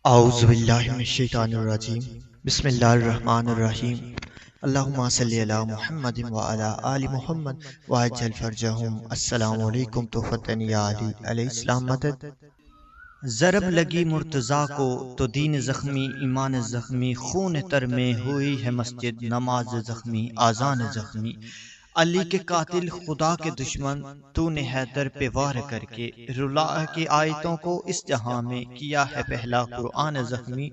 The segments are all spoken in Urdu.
اعوذ باللہ من الشیطان الرجیم بسم اللہ الرحمن الرحیم اللہم صلی علی محمد وعلی آل محمد وعجل فرجہم۔ السلام علیکم تحفتن یا علی علیہ السلام مدد۔ ضرب لگی مرتضیٰ کو تو دین زخمی ایمان زخمی، خون تر میں ہوئی ہے مسجد نماز زخمی آذان زخمی۔ علی کے قاتل خدا کے دشمن تو نے حیدر پہ وار کر کے، رلا کی آیتوں کو اس جہاں میں کیا ہے پہلا قرآن زخمی۔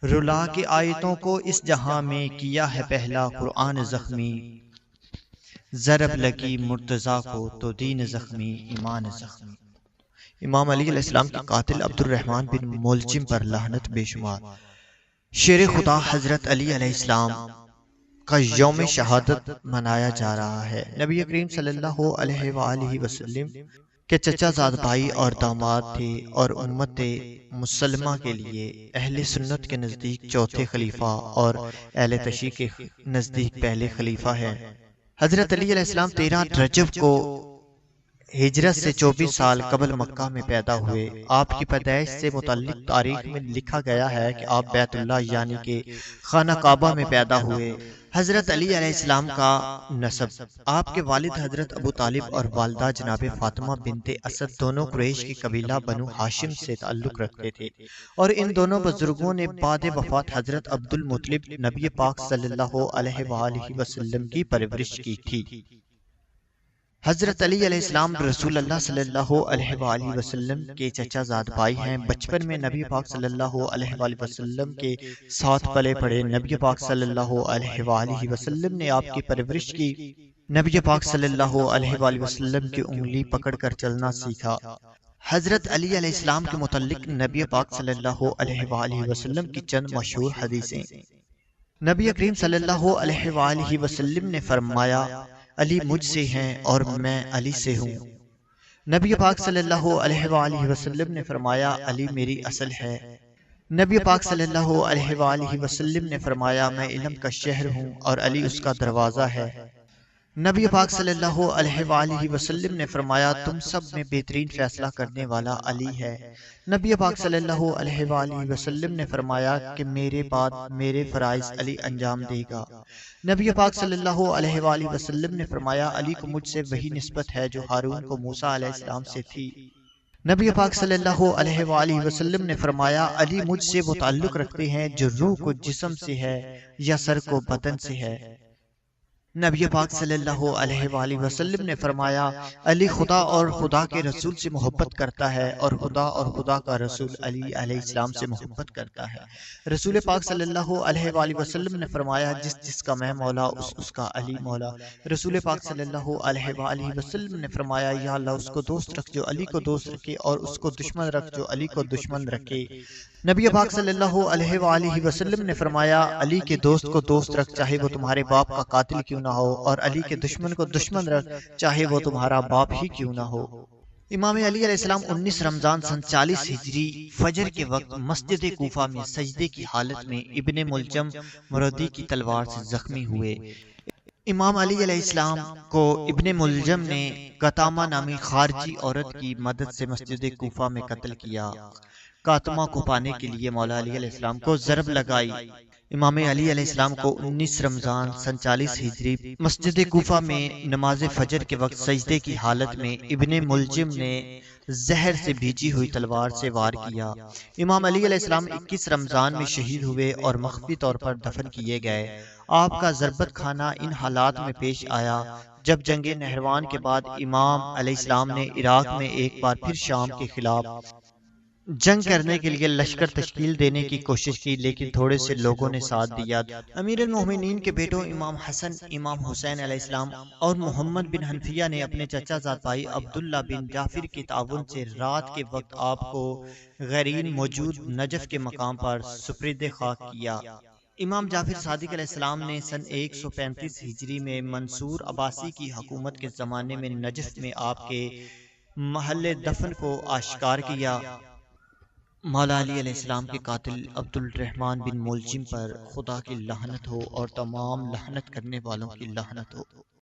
رلا کی آیتوں کو اس جہاں میں کیا ہے پہلا قرآن زخمی۔ ضرب لگی مرتضیٰ کو تو دین زخمی ایمان زخمی۔ امام علی علیہ السلام کے قاتل عبد الرحمن بن ملجم پر لعنت بے شمار۔ شیر خدا حضرت علی علیہ السلام کا یوم شہادت منایا جا رہا ہے۔ نبی کریم صلی اللہ علیہ وآلہ وسلم کے چچا زاد بھائی اور داماد تھے اور امت مسلمہ کے لیے اہل سنت کے نزدیک چوتھے خلیفہ اور اہل تشیع کے نزدیک پہلے خلیفہ ہیں۔ حضرت علی علیہ السلام 13 رجب کو ہجرت سے 24 سال قبل مکہ میں پیدا ہوئے۔ آپ کی پیدائش سے متعلق تاریخ میں لکھا گیا ہے کہ آپ بیت اللہ یعنی کہ خانہ کعبہ میں پیدا ہوئے۔ حضرت علی علیہ السلام کا نسب: آپ کے والد حضرت ابو طالب اور والدہ جناب فاطمہ بنت اسد دونوں قریش کے قبیلہ بنو ہاشم سے تعلق رکھتے تھے، اور ان دونوں بزرگوں نے بعد وفات حضرت عبد المطلب نبی پاک صلی اللہ علیہ وآلہ وسلم کی پرورش کی تھی۔ حضرت علی علیہ السلام رسول اللہ صلی اللہ علیہ وآلہ وسلم کے چچا زاد بھائی ہیں۔ بچپن میں نبی پاک صلی اللہ علیہ وآلہ وسلم کے ساتھ پلے پڑے۔ نبی پاک صلی اللہ علیہ وآلہ وسلم نے آپ کی پرورش کی۔ نبی پاک صلی اللہ علیہ وآلہ وسلم کی انگلی پکڑ کر چلنا سیکھا۔ حضرت علی علیہ السلام کے متعلق نبی پاک صلی اللہ علیہ وآلہ وسلم کی چند مشہور حدیثیں۔ نبی کریم صلی اللہ علیہ وآلہ وسلم نے فرمایا، علی مجھ سے ہیں اور میں علی سے ہوں۔ نبی پاک صلی اللہ علیہ وآلہ وسلم نے فرمایا، علی میری اصل ہے۔ نبی پاک صلی اللہ علیہ وآلہ وسلم نے فرمایا، میں علم کا شہر ہوں اور علی اس کا دروازہ ہے۔ نبی پاک صلی اللہ علیہ وآلہ وسلم نے فرمایا، تم سب میں بہترین فیصلہ کرنے والا علی ہے۔ نبی پاک صلی اللہ علیہ وآلہ وسلم نے فرمایا کہ میرے بعد میرے فرائض علی انجام دے گا۔ نبی پاک صلی اللہ علیہ وآلہ وسلم نے فرمایا، علی کو مجھ سے وہی نسبت ہے جو ہارون کو موسیٰ علیہ السلام سے تھی۔ نبی پاک صلی اللہ علیہ وآلہ وسلم نے فرمایا، علی مجھ سے وہ تعلق رکھتے ہیں جو روح کو جسم سے ہے یا سر کو بدن سے ہے۔ نبی پاک صلی اللہ علیہ وآلہ وسلم نے فرمایا، علی خدا اور خدا کے رسول سے محبت کرتا ہے اور خدا اور خدا کا رسول علی علیہ السلام سے محبت کرتا ہے۔ رسول پاک صلی اللہ علیہ وآلہ وسلم نے فرمایا، جس کا میں مولا اس کا علی مولا۔ رسول پاک صلی اللہ علیہ وآلہ وسلم نے فرمایا، یا اللہ اس کو دوست رکھ جو علی کو دوست رکھے اور اس کو دشمن رکھ جو علی کو دشمن رکھے۔ نبی پاک صلی اللہ علیہ وآلہ وسلم نے فرمایا، علی کے دوست کو دوست رکھ چاہے وہ تمہارے باپ کا قاتل کیوں نہ ہو، اور علی کے دشمن کو دشمن رکھ چاہے وہ تمہارا باپ ہی کیوں نہ ہو۔ امام علی علیہ السلام 19 رمضان سن 40 ہجری فجر کے وقت مسجد کوفہ میں سجدے کی حالت میں ابن ملجم مرودی کی تلوار سے زخمی ہوئے۔ امام علی علیہ السلام کو ابن ملجم نے قطامہ نامی خارجی عورت کی مدد سے مسجد کوفہ میں قتل کیا۔ قاتمہ کو پانے کے لیے مولا علی علیہ السلام کو ضرب لگائی۔ امام علی علیہ السلام کو 19 رمضان سن 40 ہجری مسجد کوفہ میں نماز فجر کے وقت سجدے کی حالت میں ابن ملجم نے زہر سے بھیجی ہوئی تلوار سے وار کیا۔ امام علی علیہ السلام 21 رمضان میں شہید ہوئے اور مخفی طور پر دفن کیے گئے۔ آپ کا ضربت خانہ ان حالات میں پیش آیا جب جنگ نہروان کے بعد امام علیہ السلام نے عراق میں ایک بار پھر شام کے خلاف جنگ کرنے کے لیے لشکر تشکیل دینے کی کوشش کی، لیکن تھوڑے سے لوگوں نے ساتھ دیا۔ امیر المومنین کے بیٹوں امام حسن، امام حسین علیہ السلام اور محمد بن حنفیہ نے اپنے چچا زاد بھائی عبداللہ بن جعفر کے تعاون سے رات کے وقت آپ کو غرین موجود نجف کے مقام پر سپرد خاک کیا۔ امام جعفر صادق علیہ السلام نے سن 135 ہجری میں منصور عباسی کی حکومت کے زمانے میں نجف میں آپ کے محل دفن کو آشکار کیا۔ مولا علی علیہ السلام کے قاتل عبد الرحمن بن ملجم پر خدا کی لعنت ہو اور تمام لعنت کرنے والوں کی لعنت ہو۔